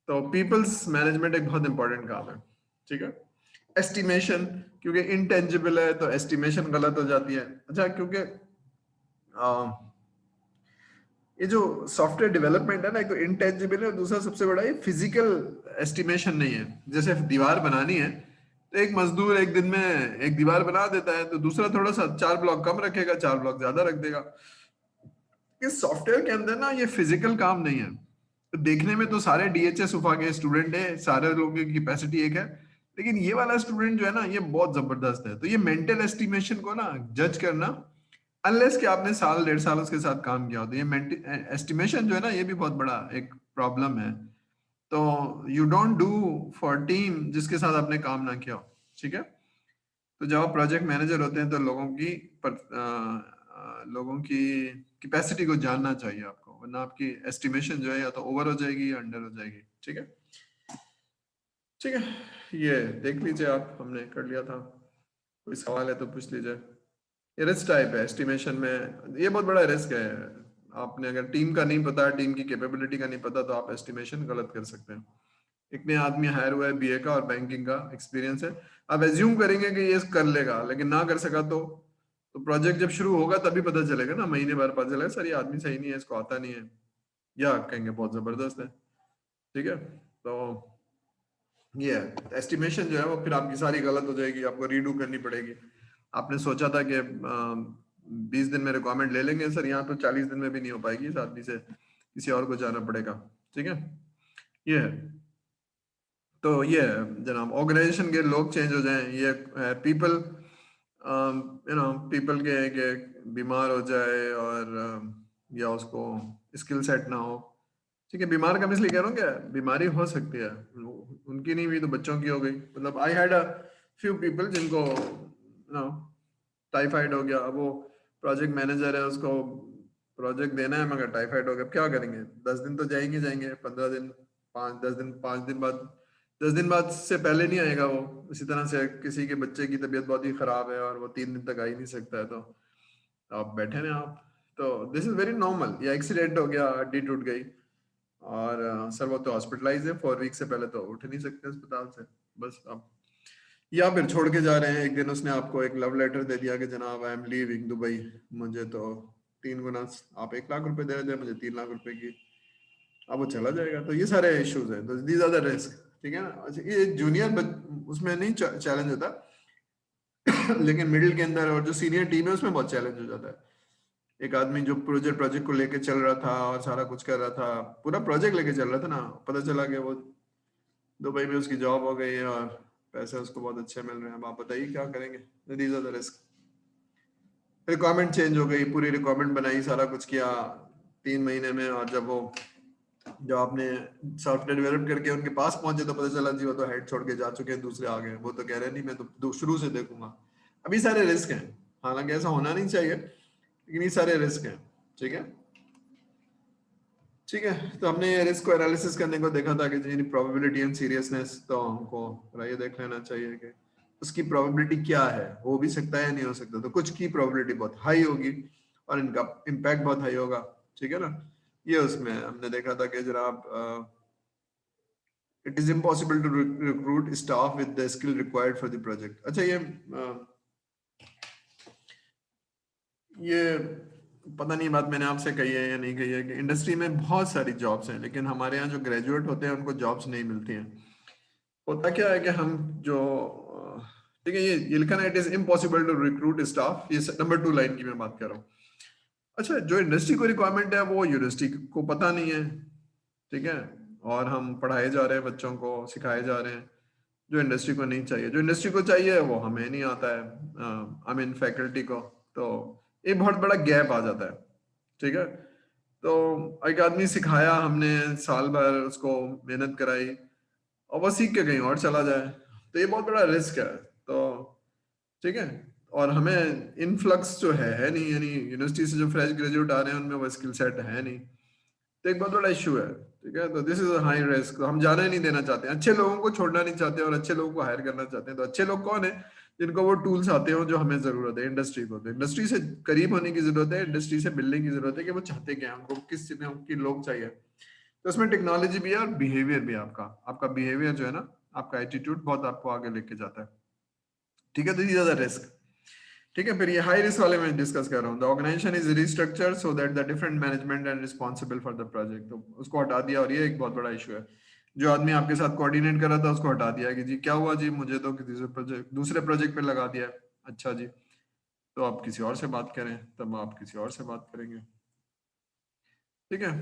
तो पीपल्स मैनेजमेंट एक बहुत इंपॉर्टेंट काम है, ठीक है। एस्टिमेशन, क्योंकि इंटेंजिबल है तो एस्टिमेशन गलत हो जाती है। अच्छा, क्योंकि ये जो सॉफ्टवेयर डेवलपमेंट है ना, एक तो इंटेंजिबल है और दूसरा सबसे बड़ा ये फिजिकल एस्टिमेशन नहीं है। जैसे दीवार बनानी है तो एक मजदूर एक दिन में एक दीवार बना देता है, तो दूसरा थोड़ा सा 4 ब्लॉक कम रखेगा, 4 ब्लॉक ज्यादा रख देगा। इस सॉफ्टवेयर के अंदर ना ये फिजिकल काम नहीं है। तो देखने में तो सारे डीएचएस उफा के स्टूडेंट है, सारे लोगों की कैपेसिटी एक है, लेकिन ये वाला स्टूडेंट जो है ना ये बहुत जबरदस्त है। तो ये मेंटल एस्टिमेशन को ना जज करना, अनलेस कि आपने साल 1.5 साल उसके साथ काम किया हो, तो ये मेंटल एस्टिमेशन जो है ना ये भी बहुत बड़ा एक प्रॉब्लम है। तो you don't do for team जिसके साथ आपने काम ना किया हो, ठीक है। तो जब आप प्रोजेक्ट मैनेजर होते हैं तो लोगों की कैपेसिटी को जानना चाहिए आपको, वरना आपकी एस्टिमेशन जो है या तो ओवर हो जाएगी या अंडर हो जाएगी, ठीक है। ठीक है, ये देख लीजिए आप, हमने कर लिया था। कोई सवाल है तो पूछ लीजिए। ये रिस्क टाइप है एस्टिमेशन में, ये बहुत बड़ा रिस्क है। आपने अगर टीम का नहीं पता, टीम की कैपेबिलिटी का नहीं पता, तो आप एस्टिमेशन गलत कर सकते हैं। एक नया आदमी हायर हुआ है, बीए का और बैंकिंग का एक्सपीरियंस है, आप एज्यूम करेंगे कि ये कर लेगा, लेकिन ना कर सका तो प्रोजेक्ट जब शुरू होगा तभी पता चलेगा ना, महीने भर पता चलेगा सर ये आदमी सही नहीं है, इसको आता नहीं है, या कहेंगे बहुत जबरदस्त है, ठीक है। तो ये एस्टिमेशन जो है वो फिर आपकी सारी गलत हो जाएगी, आपको रीडू करनी पड़ेगी। आपने सोचा था कि 20 दिन में रिक्वायरमेंट ले लेंगे सर, यहाँ तो 40 दिन में भी नहीं हो पाएगी, इस आदमी से किसी और को जाना पड़ेगा, ठीक है। ये है। तो ये है जनाब, ऑर्गेनाइजेशन के लोग चेंज हो जाएं, ये पीपल पीपल के हैं कि बीमार हो जाए और या उसको स्किल सेट ना हो, ठीक है। बीमार का मैं इसलिए कह रहा हूँ, क्या बीमारी हो सकती है, उनकी नहीं हुई तो बच्चों की हो गई। मतलब I had a few people जिनको टाइफाइड हो गया, अब वो प्रोजेक्ट मैनेजर है, उसको प्रोजेक्ट देना है मगर टाइफाइड हो गया, अब क्या करेंगे। 10 दिन तो जाएंगे जाएंगे, 15 दिन, 5-10 दिन, 5 दिन बाद, 10 दिन बाद से पहले नहीं आएगा वो। इसी तरह से किसी के बच्चे की तबीयत बहुत ही खराब है और वो 3 दिन तक आ ही नहीं सकता है, तो आप बैठे हैं आप, तो दिस इज वेरी नॉर्मल। या एक्सीडेंट हो गया, हड्डी टूट गई, और सर वो तो हॉस्पिटलाइज है 4 वीक से, पहले तो उठ नहीं सकते अस्पताल से, बस अब या फिर छोड़ के जा रहे हैं, एक दिन उसने आपको एक लव लेटर दे दिया कि जनाब आई एम लीविंग दुबई, मुझे तो 3 गुना आप 1 लाख रुपए दे रहे थे, मुझे 3 लाख रुपए की, अब वो चला जाएगा। तो ये सारे इश्यूज हैं, तो दीज आर द रिस्क, ठीक है ना। अच्छा, ये जूनियर उसमें नहीं चैलेंज होता लेकिन मिडिल के अंदर और जो सीनियर टीम है उसमें बहुत चैलेंज हो जाता है। एक आदमी जो प्रोजेक्ट प्रोजेक्ट को लेके चल रहा था और सारा कुछ कर रहा था, पूरा प्रोजेक्ट लेके चल रहा था ना, पता चला कि वो दुबई में उसकी जॉब हो गई है और पैसे उसको बहुत अच्छे मिल रहे हैं। अब आप बताइए क्या करेंगे। These are the risk. Requirement change हो गई, पूरी रिक्वायरमेंट बनाई, सारा कुछ किया 3 महीने में, और जब वो जब आपने सॉफ्टवेयर डेवलप करके उनके पास पहुंचे तो पता चला जी वो तो हेड छोड़ के जा चुके हैं, दूसरे आ गए। वो तो कह रहे नहीं मैं तो शुरू से देखूंगा। अभी सारे रिस्क हैं, हालांकि ऐसा होना नहीं चाहिए, लेकिन ये सारे रिस्क हैं। ठीक है, ठीक है। तो हमने ये रिस्क को एनालिसिस करने को देखा था कि जी प्रोबेबिलिटी एंड सीरियसनेस, तो हमको ये देख लेना चाहिए कि उसकी प्रोबेबिलिटी क्या है, हो भी सकता है नहीं हो सकता। तो कुछ की प्रोबेबिलिटी बहुत हाई होगी और इनका इम्पैक्ट बहुत हाई होगा, ठीक है ना। ये उसमें हमने देखा था कि जनाब it is impossible to recruit staff with the skill required for the project. अच्छा, ये पता नहीं बात मैंने आपसे कही है या नहीं कही है कि इंडस्ट्री में बहुत सारी जॉब्स हैं, लेकिन हमारे यहाँ जो ग्रेजुएट होते हैं उनको जॉब्स नहीं मिलती हैं। होता क्या है कि हम जो ठीक है, ये लिखा है it is impossible to recruit staff, ये नंबर 2 लाइन की मैं बात कर रहा हूँ। अच्छा, जो इंडस्ट्री को रिक्वायरमेंट है वो यूनिवर्सिटी को पता नहीं है, ठीक है, और हम पढ़ाए जा रहे हैं, बच्चों को सिखाए जा रहे हैं जो इंडस्ट्री को नहीं चाहिए। जो इंडस्ट्री को चाहिए वो हमें नहीं आता है, आई मीन फैकल्टी को। तो एक बहुत बड़ा गैप आ जाता है, ठीक है। तो एक आदमी सिखाया हमने, साल भर उसको मेहनत कराई, और वो सीख के कहीं और चला जाए, तो ये बहुत बड़ा रिस्क है। तो ठीक है, और हमें इनफ्लक्स जो है नहीं, यानी यूनिवर्सिटी से जो फ्रेश ग्रेजुएट आ रहे हैं उनमें वो स्किल सेट है नहीं, तो एक बहुत बड़ा इशू है। ठीक है, तो this is a high risk. हम जाना ही नहीं देना चाहते, अच्छे लोगों को छोड़ना नहीं चाहते और अच्छे लोगों को हायर करना चाहते हैं। तो अच्छे लोग कौन है? जिनको वो टूल्स आते हो जो हमें जरूरत है इंडस्ट्री को। तो इंडस्ट्री से करीब होने की जरूरत है, इंडस्ट्री से मिलने की जरूरत है कि वो चाहते क्या है, उनको किस चीज में उनकी लोग चाहिए। तो उसमें टेक्नोलॉजी भी है और बिहेवियर भी है। आपका आपका बिहेवियर जो है ना, आपका एटीट्यूड बहुत आपको आगे लेके जाता है। ठीक है, तो ये रिस्क। ठीक है, फिर ये हाई रिस्क वाले में डिस्कस कर रहा हूँ। The organization is restructure so that the different management and responsible for the project, तो उसको हटा दिया। और ये एक बहुत बड़ा इशू है, जो आदमी आपके साथ कोऑर्डिनेट कर रहा था उसको हटा दिया कि जी क्या हुआ जी, मुझे तो किसी दूसरे प्रोजेक्ट पे लगा दिया। अच्छा जी, तो आप किसी और से बात करें, तब आप किसी और से बात करेंगे। ठीक है,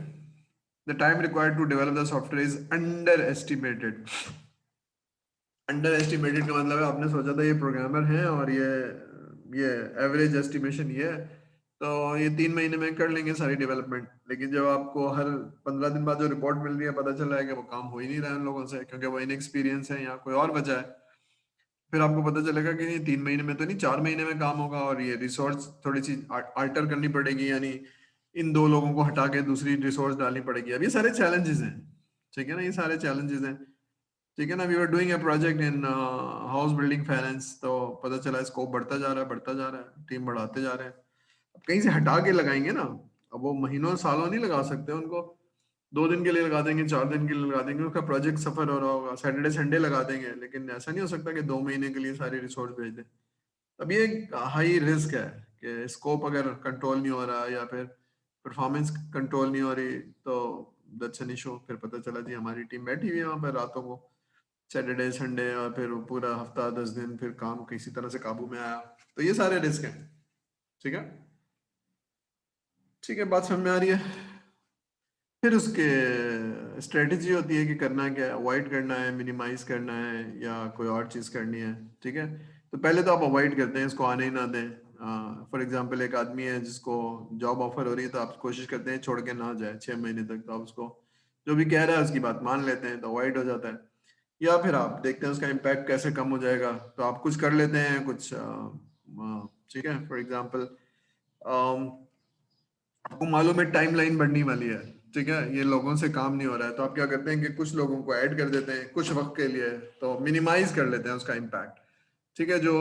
the time required to develop the software is under estimated. Under estimated का मतलब है आपने सोचा था ये प्रोग्रामर हैं और ये एवरेज एस्टिमेशन ये है, तो ये 3 महीने में कर लेंगे सारी डेवलपमेंट। लेकिन जब आपको हर 15 दिन बाद जो रिपोर्ट मिल रही है, पता चल रहा है कि वो काम हो ही नहीं रहा है उन लोगों से, क्योंकि वो इनएक्सपीरियंस है या कोई और वजह है। फिर आपको पता चलेगा कि ये 3 महीने में तो नहीं, 4 महीने में काम होगा, और ये रिसोर्स थोड़ी सी आल्टर करनी पड़ेगी, यानी इन 2 लोगों को हटा के दूसरी रिसोर्स डालनी पड़ेगी। अब ये सारे चैलेंजेस हैं, ठीक है ना, ये सारे चैलेंजेस हैं। ठीक है ना, we were doing a project in house building finance, तो पता चला स्कोप बढ़ता जा रहा है, बढ़ता जा रहा है, टीम बढ़ाते जा रहे हैं। अब कहीं से हटा के लगाएंगे ना, अब वो महीनों सालों नहीं लगा सकते उनको। 2 दिन के लिए लगा देंगे, 4 दिन के लिए लगा देंगे, उसका प्रोजेक्ट सफर हो रहा होगा, सैटरडे संडे लगा देंगे, लेकिन ऐसा नहीं हो सकता कि 2 महीने के लिए सारी रिसोर्स भेज दें। अब ये हाई रिस्क है कि स्कोप अगर कंट्रोल नहीं हो रहा या फिर परफॉर्मेंस कंट्रोल नहीं हो रही, तो दैट्स एन इशू। फिर पता चला जी हमारी टीम बैठी हुई है वहां पर रातों को, सैटरडे संडे, और फिर पूरा हफ्ता 10 दिन फिर काम किसी तरह से काबू में आया। तो ये सारे रिस्क हैं। ठीक है, ठीक है, बात समझ में आ रही है। फिर उसके स्ट्रेटजी होती है कि करना क्या है, अवॉइड करना है, मिनिमाइज करना है, या कोई और चीज़ करनी है। ठीक है, तो पहले तो आप अवॉइड करते हैं, इसको आने ही ना दें। फॉर एग्जांपल एक आदमी है जिसको जॉब ऑफर हो रही है, तो आप कोशिश करते हैं छोड़ के ना जाए 6 महीने तक, तो आप उसको जो भी कह रहा है उसकी बात मान लेते हैं, तो अवॉइड हो जाता है। या फिर आप देखते हैं उसका इम्पैक्ट कैसे कम हो जाएगा, तो आप कुछ कर लेते हैं कुछ ठीक है, फॉर एग्जांपल आपको मालूम है टाइमलाइन बढ़ने वाली है, ठीक है, ये लोगों से काम नहीं हो रहा है, तो आप क्या करते हैं कि कुछ लोगों को ऐड कर देते हैं कुछ वक्त के लिए, तो मिनिमाइज कर लेते हैं उसका इम्पैक्ट। ठीक है, जो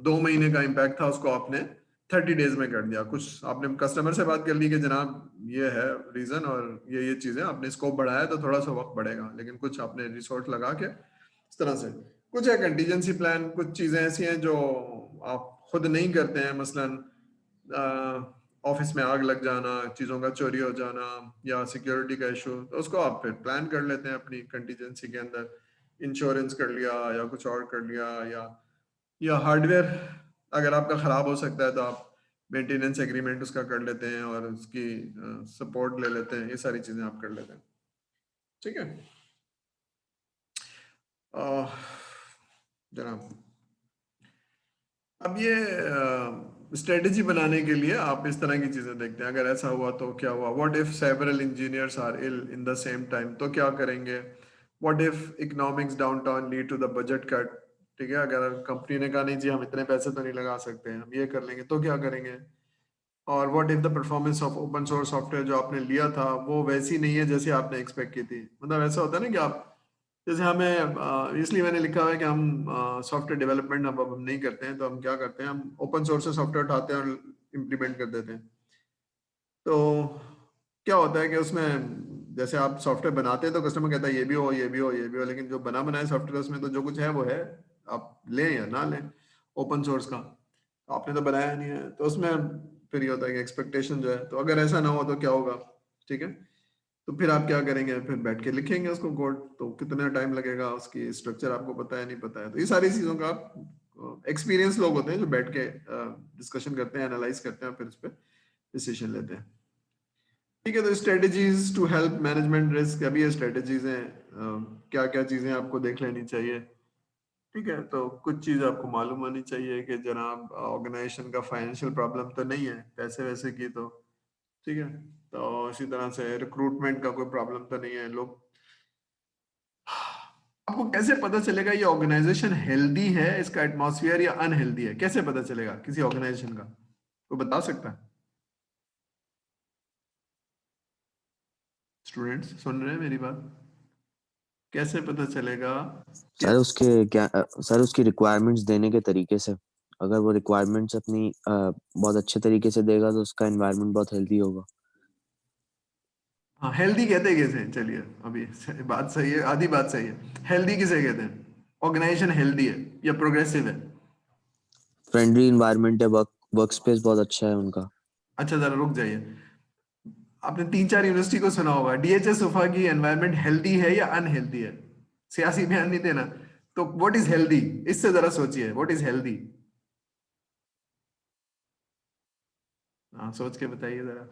2 महीने का इम्पैक्ट था उसको आपने 30 डेज में कर दिया। कुछ आपने कस्टमर से बात कर ली कि जनाब ये है रीजन और ये चीजें, आपने स्कोप बढ़ाया तो थोड़ा सा वक्त बढ़ेगा, लेकिन कुछ आपने रिसोर्स लगा के इस तरह से। कुछ है कंटीजेंसी प्लान, कुछ चीजें ऐसी हैं जो आप खुद नहीं करते हैं, मसलन ऑफिस में आग लग जाना, चीजों का चोरी हो जाना या सिक्योरिटी का इशू, तो उसको आप फिर प्लान कर लेते हैं अपनी कंटीजेंसी के अंदर, इंश्योरेंस कर लिया या कुछ और कर लिया, या हार्डवेयर अगर आपका खराब हो सकता है तो आप मेंटेनेंस एग्रीमेंट उसका कर लेते हैं और उसकी सपोर्ट ले लेते हैं, ये सारी चीजें आप कर लेते हैं। ठीक है जनाब। अब ये स्ट्रेटेजी बनाने के लिए आप इस तरह की चीजें देखते हैं, अगर ऐसा हुआ तो क्या हुआ, what if several engineers are ill in the same time, तो क्या करेंगे, what if economics downtown lead to the budget cut, ठीक है, अगर कंपनी ने कहा नहीं जी हम इतने पैसे तो नहीं लगा सकते, हम ये कर लेंगे, तो क्या करेंगे, और what if the performance of open source software जो आपने लिया था वो वैसी नहीं है जैसी आपने एक्सपेक्ट की थी, मतलब ऐसा होता है ना कि आप, जैसे हमें इसलिए मैंने लिखा हुआ है कि हम सॉफ्टवेयर डेवलपमेंट अब हम नहीं करते हैं, तो हम क्या करते हैं, हम ओपन सोर्स से सॉफ्टवेयर उठाते हैं और इम्प्लीमेंट कर देते हैं। तो क्या होता है कि उसमें जैसे आप सॉफ्टवेयर बनाते हैं तो कस्टमर कहता है ये भी हो ये भी हो ये भी हो, लेकिन जो बना बनाए सॉफ्टवेयर उसमें तो जो कुछ है वो है, आप लें या ना लें ओपन सोर्स का, तो आपने तो बनाया नहीं है, तो उसमें फिर ये होता है कि एक्सपेक्टेशन जो है, तो अगर ऐसा ना हो तो क्या होगा, ठीक है, तो फिर आप क्या करेंगे, फिर बैठ के लिखेंगे उसको कोड, तो कितना टाइम लगेगा, उसकी स्ट्रक्चर आपको पता है नहीं पता है, तो ये सारी चीजों का आप एक्सपीरियंस लोग होते हैं जो बैठ के डिस्कशन करते हैं, एनालाइज करते हैं, फिर उस पर डिसीजन लेते हैं। ठीक है, तो strategies to help management risk, अभी ये स्ट्रेटजीज हैं, क्या क्या चीजें आपको देख लेनी चाहिए। ठीक है, तो कुछ चीज आपको मालूम होनी चाहिए कि जनाब ऑर्गेनाइजेशन का फाइनेंशियल प्रॉब्लम तो नहीं है पैसे वैसे की, तो ठीक है, तो इसी तरह से रिक्रूटमेंट का कोई प्रॉब्लम तो नहीं है, लोग, आपको कैसे पता चलेगा ये ऑर्गेनाइजेशन हेल्दी है, इसका एटमॉस्फेयर, या अनहेल्दी है, कैसे पता चलेगा किसी ऑर्गेनाइजेशन का, वो बता सकता है? स्टूडेंट्स सुन रहे हैं मेरी बात, कैसे पता चलेगा कि, सर उसके क्या सर उसकी रिक्वायरमेंट्स देने के तरीके से, अगर वो रिक्वायरमेंट्स अपनी बहुत अच्छे तरीके से देगा तो उसका एनवायरनमेंट बहुत हेल्दी होगा। हाँ हेल्दी कहते कैसे, चलिए अभी बात सही है, आधी बात सही है, हेल्दी किसे कहते हैं, ऑर्गेनाइजेशन हेल्दी है या प्रोग्रेसिव है? फ्रेंडली इन्वायरमेंट है, वर्क स्पेस बहुत अच्छा है उनका। अच्छा जरा रुक जाइए, आपने 3-4 यूनिवर्सिटी को सुना होगा, डीएचएस सोफा की एनवायरनमेंट हेल्दी है या अनहेल्दी है, सियासी बयान नहीं देना, तो व्हाट इज हेल्दी, इससे जरा सोचिए, व्हाट इज हेल्दी, हाँ सोच के बताइए जरा।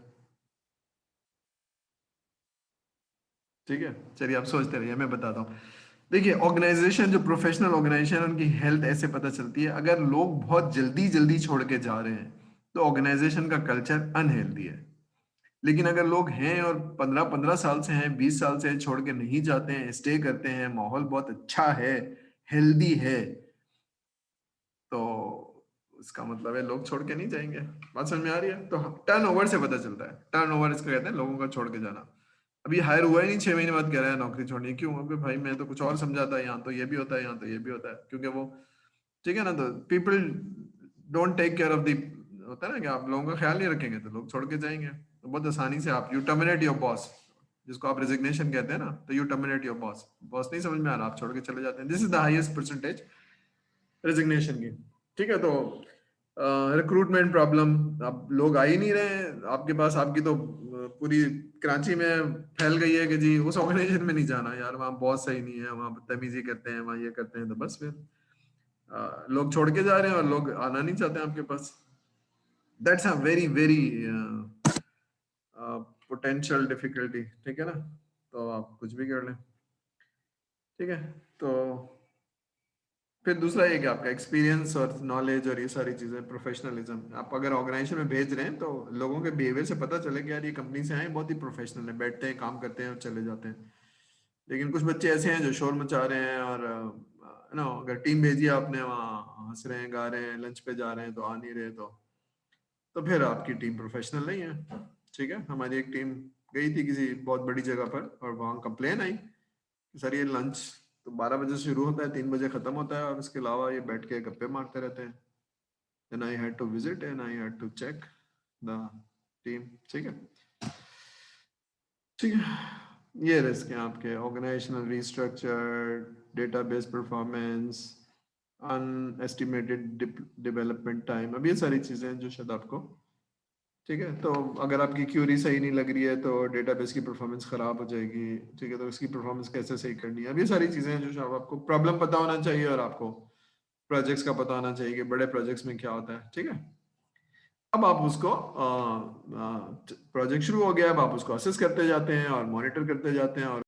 ठीक है, चलिए आप सोचते रहिए, मैं बताता हूँ। देखिए ऑर्गेनाइजेशन, जो प्रोफेशनल ऑर्गेनाइजेशन, उनकी हेल्थ ऐसे पता चलती है, अगर लोग बहुत जल्दी जल्दी छोड़ के जा रहे हैं तो ऑर्गेनाइजेशन का कल्चर अनहेल्दी है, लेकिन अगर लोग हैं और 15-15 साल से हैं, 20 साल से हैं, छोड़ के नहीं जाते हैं, स्टे करते हैं, माहौल बहुत अच्छा है, हेल्दी है, तो उसका मतलब है लोग छोड़ के नहीं जाएंगे। बात समझ में आ रही है? तो टर्नओवर से पता चलता है, टर्नओवर इसको कहते हैं, लोगों का छोड़ के जाना। अभी हायर हुआ ही नहीं, 6 महीने बाद कह रहा है नौकरी छोड़नी, क्यों, अबे भाई मैं तो कुछ और समझा था, यहाँ तो ये भी होता है, यहाँ तो ये भी होता है, क्योंकि वो, ठीक है ना, तो people don't take care of the, होता है ना कि आप लोगों का ख्याल नहीं रखेंगे तो लोग छोड़ के जाएंगे, तो बहुत आसानी से आप, यू टर्मिनेट योर बॉस, जिसको आप रेजिग्नेशन कहते हैं ना, तो you terminate your boss, boss नहीं समझ में आ रहा, आप छोड़ के चले जाते हैं, this is the highest percentage resignation की। ठीक है, तो रिक्रूटमेंट प्रॉब्लम, अब लोग आ ही नहीं रहे हैं आपके पास, आपकी तो पूरी कराची में फैल गई है कि जी उस ऑर्गेनाइजेशन में नहीं जाना यार, वहाँ बॉस सही नहीं है, वहाँ बदतमीजी करते हैं, वहाँ ये करते हैं, तो बस फिर लोग छोड़ के जा रहे हैं और लोग आना नहीं चाहते हैं आपके पास। That's a very very potential difficulty, ठीक है ना, तो आप कुछ भी कर लें। ठीक है, तो फिर दूसरा ये कि आपका एक्सपीरियंस और नॉलेज और ये सारी चीजें, प्रोफेशनलिज्म, आप अगर ऑर्गेनाइजेशन में भेज रहे हैं तो लोगों के बिहेवियर से पता चले कि यार ये कंपनी से आए, बहुत ही प्रोफेशनल है, बैठते हैं, काम करते हैं और चले जाते हैं। लेकिन कुछ बच्चे ऐसे हैं जो शोर मचा रहे हैं, और नो, अगर टीम भेजी है आपने, वहाँ हंस रहे हैं, गा रहे हैं, लंच पे जा रहे हैं तो आ नहीं रहे, तो फिर आपकी टीम प्रोफेशनल नहीं है। ठीक है, हमारी एक टीम गई थी किसी बहुत बड़ी जगह पर, और वहाँ कंप्लेन आई कि सर ये लंच तो 12 बजे शुरू होता है, 3 बजे खत्म होता है, और इसके अलावा ये बैठ के गप्पे मारते रहते हैं। Then I had to visit and I had to check the team. ठीक है, ठीक है, ये रिस्क है आपके, organisational restructure, database performance, unestimated development time, अब ये सारी चीज़ें हैं जो शायद आपको, ठीक है। तो अगर आपकी क्यूरी सही नहीं लग रही है तो डेटाबेस की परफॉर्मेंस ख़राब हो जाएगी, ठीक है, तो इसकी परफॉर्मेंस कैसे सही करनी है, अब ये सारी चीज़ें हैं जो शायद आपको प्रॉब्लम पता होना चाहिए और आपको प्रोजेक्ट्स का पता होना चाहिए कि बड़े प्रोजेक्ट्स में क्या होता है, ठीक है। अब आप उसको प्रोजेक्ट शुरू हो गया, अब आप उसको असेस करते जाते हैं और मॉनिटर करते जाते हैं और